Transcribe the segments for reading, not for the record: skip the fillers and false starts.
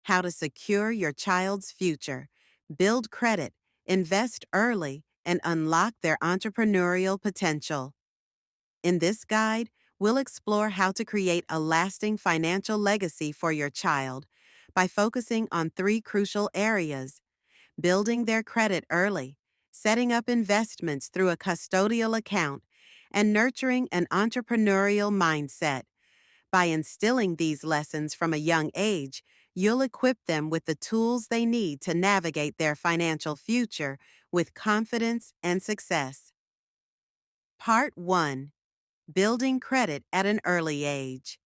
how to secure your child's future, build credit, invest early, and unlock their entrepreneurial potential. In this guide, we'll explore how to create a lasting financial legacy for your child by focusing on three crucial areas: building their credit early, setting up investments through a custodial account, and nurturing an entrepreneurial mindset. By instilling these lessons from a young age, you'll equip them with the tools they need to navigate their financial future with confidence and success. Part 1. Building credit at an early age.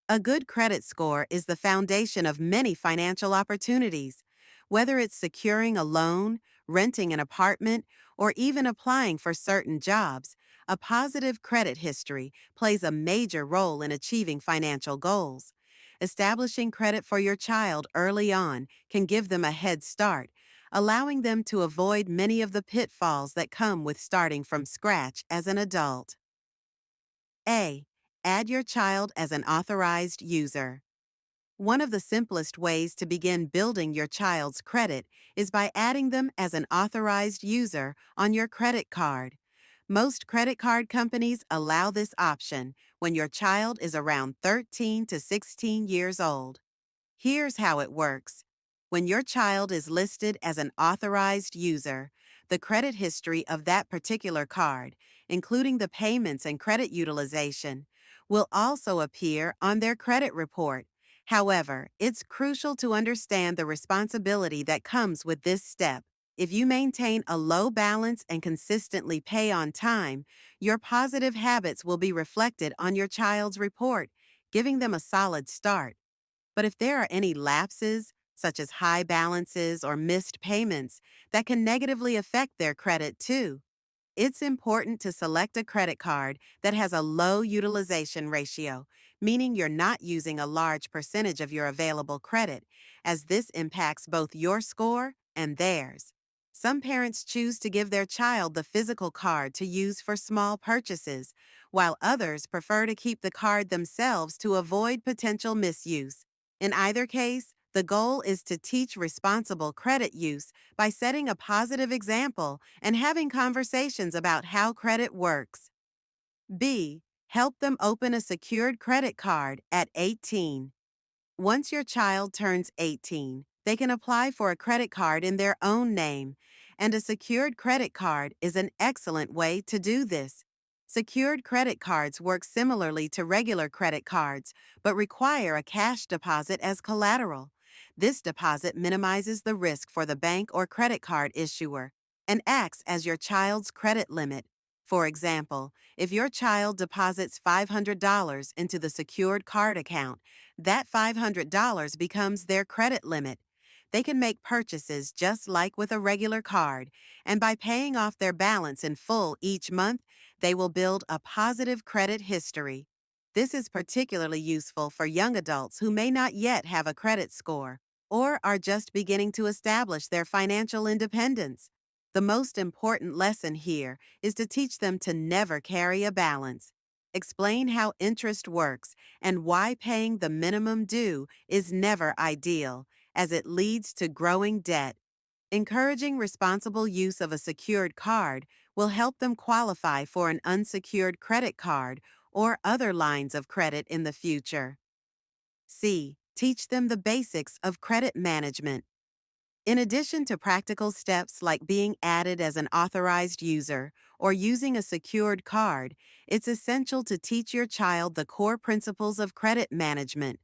A good credit score is the foundation of many financial opportunities. Whether it's securing a loan, renting an apartment, or even applying for certain jobs, a positive credit history plays a major role in achieving financial goals. Establishing credit for your child early on can give them a head start, allowing them to avoid many of the pitfalls that come with starting from scratch as an adult. A. Add your child as an authorized user. One of the simplest ways to begin building your child's credit is by adding them as an authorized user on your credit card. Most credit card companies allow this option when your child is around 13 to 16 years old. Here's how it works. When your child is listed as an authorized user, the credit history of that particular card, including the payments and credit utilization, will also appear on their credit report. However, it's crucial to understand the responsibility that comes with this step. If you maintain a low balance and consistently pay on time, your positive habits will be reflected on your child's report, giving them a solid start. But if there are any lapses, such as high balances or missed payments, that can negatively affect their credit too. It's important to select a credit card that has a low utilization ratio, meaning you're not using a large percentage of your available credit, as this impacts both your score and theirs. Some parents choose to give their child the physical card to use for small purchases, while others prefer to keep the card themselves to avoid potential misuse. In either case, the goal is to teach responsible credit use by setting a positive example and having conversations about how credit works. B. Help them open a secured credit card at 18. Once your child turns 18, they can apply for a credit card in their own name, and a secured credit card is an excellent way to do this. Secured credit cards work similarly to regular credit cards, but require a cash deposit as collateral. This deposit minimizes the risk for the bank or credit card issuer and acts as your child's credit limit. For example, if your child deposits $500 into the secured card account, that $500 becomes their credit limit. They can make purchases just like with a regular card, and by paying off their balance in full each month, they will build a positive credit history. This is particularly useful for young adults who may not yet have a credit score or are just beginning to establish their financial independence. The most important lesson here is to teach them to never carry a balance. Explain how interest works and why paying the minimum due is never ideal, as it leads to growing debt. Encouraging responsible use of a secured card will help them qualify for an unsecured credit card or other lines of credit in the future. C. Teach them the basics of credit management. In addition to practical steps like being added as an authorized user or using a secured card, it's essential to teach your child the core principles of credit management.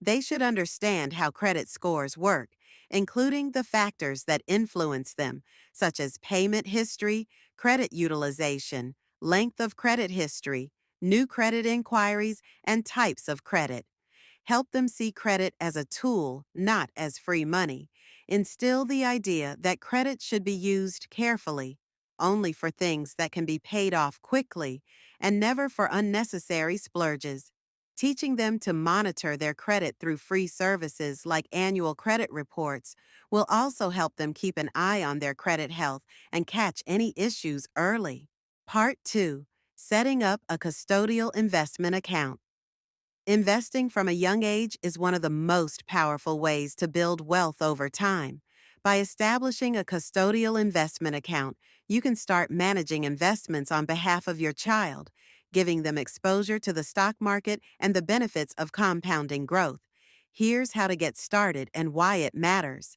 They should understand how credit scores work, including the factors that influence them, such as payment history, credit utilization, length of credit history, new credit inquiries, and types of credit. Help them see credit as a tool, not as free money. Instill the idea that credit should be used carefully, only for things that can be paid off quickly, and never for unnecessary splurges. Teaching them to monitor their credit through free services like annual credit reports will also help them keep an eye on their credit health and catch any issues early. Part 2. Setting up a custodial investment account. Investing from a young age is one of the most powerful ways to build wealth over time. By establishing a custodial investment account, you can start managing investments on behalf of your child, giving them exposure to the stock market and the benefits of compounding growth. Here's how to get started and why it matters.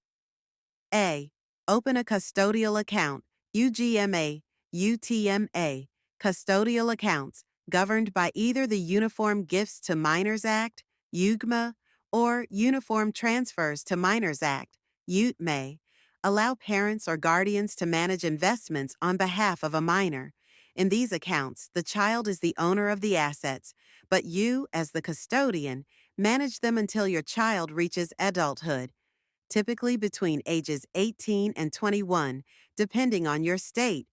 A. Open a custodial account, UGMA, UTMA, custodial accounts, governed by either the Uniform Gifts to Minors Act, UGMA, or Uniform Transfers to Minors Act, UTMA, allow parents or guardians to manage investments on behalf of a minor. In these accounts, the child is the owner of the assets, but you, as the custodian, manage them until your child reaches adulthood, typically between ages 18 and 21, depending on your state.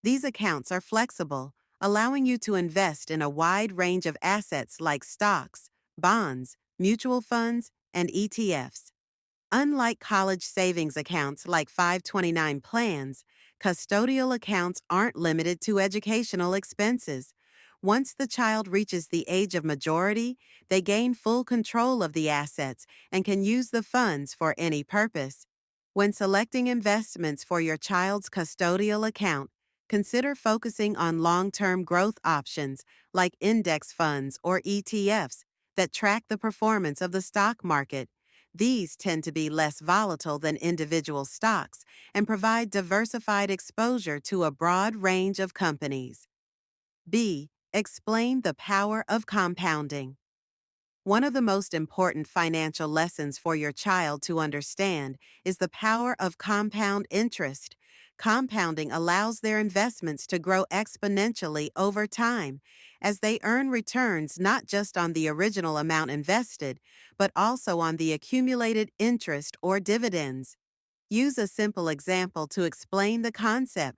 These accounts are flexible, allowing you to invest in a wide range of assets like stocks, bonds, mutual funds, and ETFs. Unlike college savings accounts like 529 plans, custodial accounts aren't limited to educational expenses. Once the child reaches the age of majority, they gain full control of the assets and can use the funds for any purpose. When selecting investments for your child's custodial account, consider focusing on long-term growth options like index funds or ETFs that track the performance of the stock market. These tend to be less volatile than individual stocks and provide diversified exposure to a broad range of companies. B. Explain the power of compounding. One of the most important financial lessons for your child to understand is the power of compound interest. Compounding allows their investments to grow exponentially over time, as they earn returns not just on the original amount invested, but also on the accumulated interest or dividends. Use a simple example to explain the concept.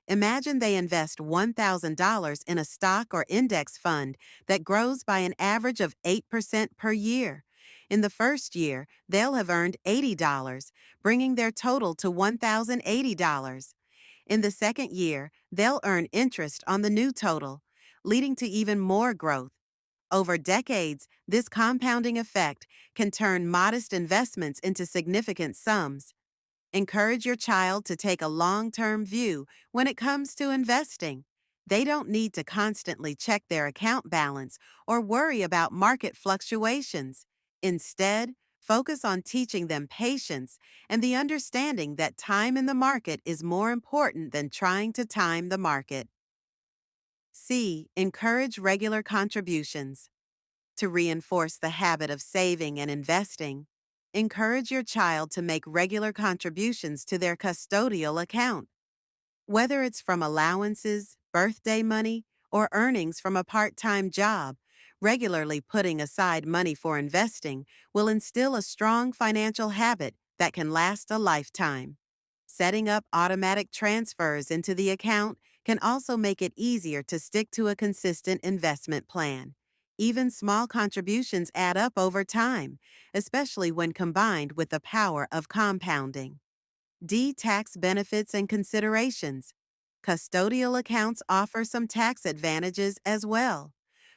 Imagine they invest $1,000 in a stock or index fund that grows by an average of 8% per year. In the first year, they'll have earned $80, bringing their total to $1,080. In the second year, they'll earn interest on the new total, leading to even more growth. Over decades, this compounding effect can turn modest investments into significant sums. Encourage your child to take a long-term view when it comes to investing. They don't need to constantly check their account balance or worry about market fluctuations. Instead, focus on teaching them patience and the understanding that time in the market is more important than trying to time the market. C. Encourage regular contributions. To reinforce the habit of saving and investing, encourage your child to make regular contributions to their custodial account. Whether it's from allowances, birthday money, or earnings from a part-time job, regularly putting aside money for investing will instill a strong financial habit that can last a lifetime. Setting up automatic transfers into the account can also make it easier to stick to a consistent investment plan. Even small contributions add up over time, especially when combined with the power of compounding. D. Tax benefits and considerations. Custodial accounts offer some tax advantages as well.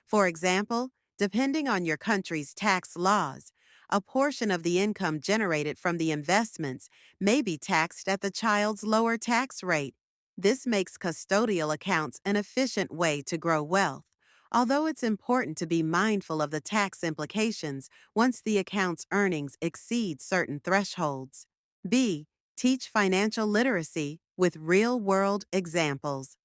For example, depending on your country's tax laws, a portion of the income generated from the investments may be taxed at the child's lower tax rate. This makes custodial accounts an efficient way to grow wealth, although it's important to be mindful of the tax implications once the account's earnings exceed certain thresholds. B. Teach financial literacy with real-world examples.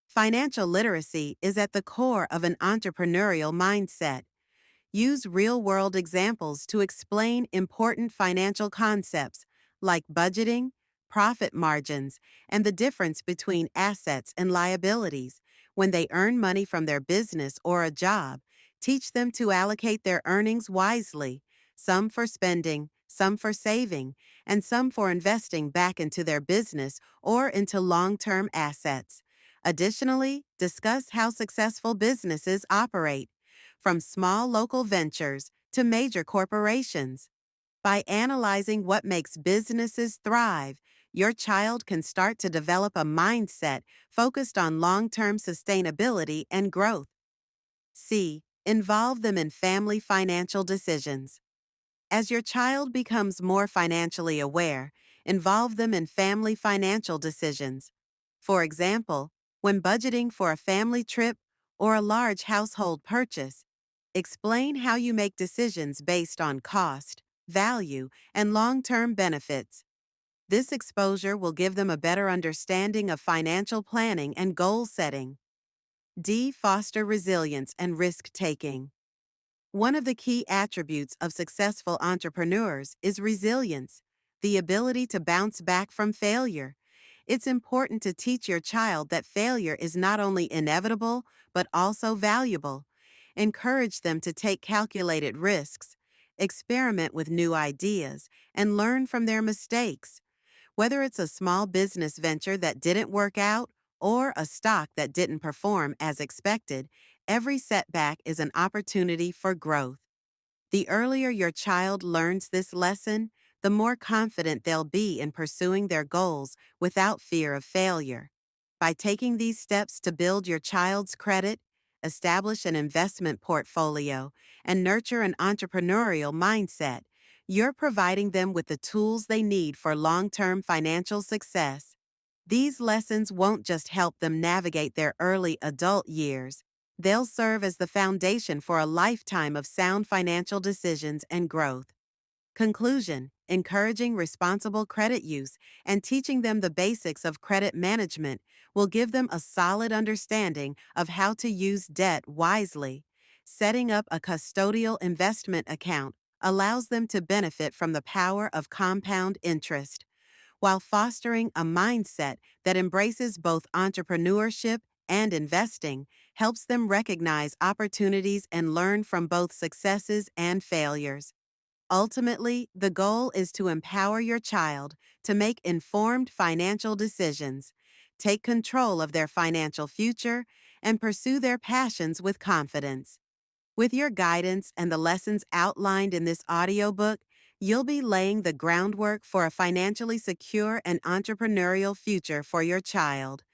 Financial literacy is at the core of an entrepreneurial mindset. Use real-world examples to explain important financial concepts like budgeting, profit margins, and the difference between assets and liabilities. When they earn money from their business or a job, teach them to allocate their earnings wisely, some for spending, some for saving, and some for investing back into their business or into long-term assets. Additionally, discuss how successful businesses operate, from small local ventures to major corporations. By analyzing what makes businesses thrive, your child can start to develop a mindset focused on long-term sustainability and growth. C. Involve them in family financial decisions. As your child becomes more financially aware, involve them in family financial decisions. For example, when budgeting for a family trip or a large household purchase, explain how you make decisions based on cost, value, and long-term benefits. This exposure will give them a better understanding of financial planning and goal setting. D. Foster resilience and risk-taking. One of the key attributes of successful entrepreneurs is resilience, the ability to bounce back from failure. It's important to teach your child that failure is not only inevitable, but also valuable. Encourage them to take calculated risks, experiment with new ideas, and learn from their mistakes. Whether it's a small business venture that didn't work out or a stock that didn't perform as expected, every setback is an opportunity for growth. The earlier your child learns this lesson, the more confident they'll be in pursuing their goals without fear of failure. By taking these steps to build your child's credit, establish an investment portfolio, and nurture an entrepreneurial mindset, you're providing them with the tools they need for long-term financial success. These lessons won't just help them navigate their early adult years. They'll serve as the foundation for a lifetime of sound financial decisions and growth. Conclusion: encouraging responsible credit use and teaching them the basics of credit management will give them a solid understanding of how to use debt wisely. Setting up a custodial investment account allows them to benefit from the power of compound interest, while fostering a mindset that embraces both entrepreneurship and investing helps them recognize opportunities and learn from both successes and failures. Ultimately, the goal is to empower your child to make informed financial decisions, take control of their financial future, and pursue their passions with confidence. With your guidance and the lessons outlined in this audiobook, you'll be laying the groundwork for a financially secure and entrepreneurial future for your child.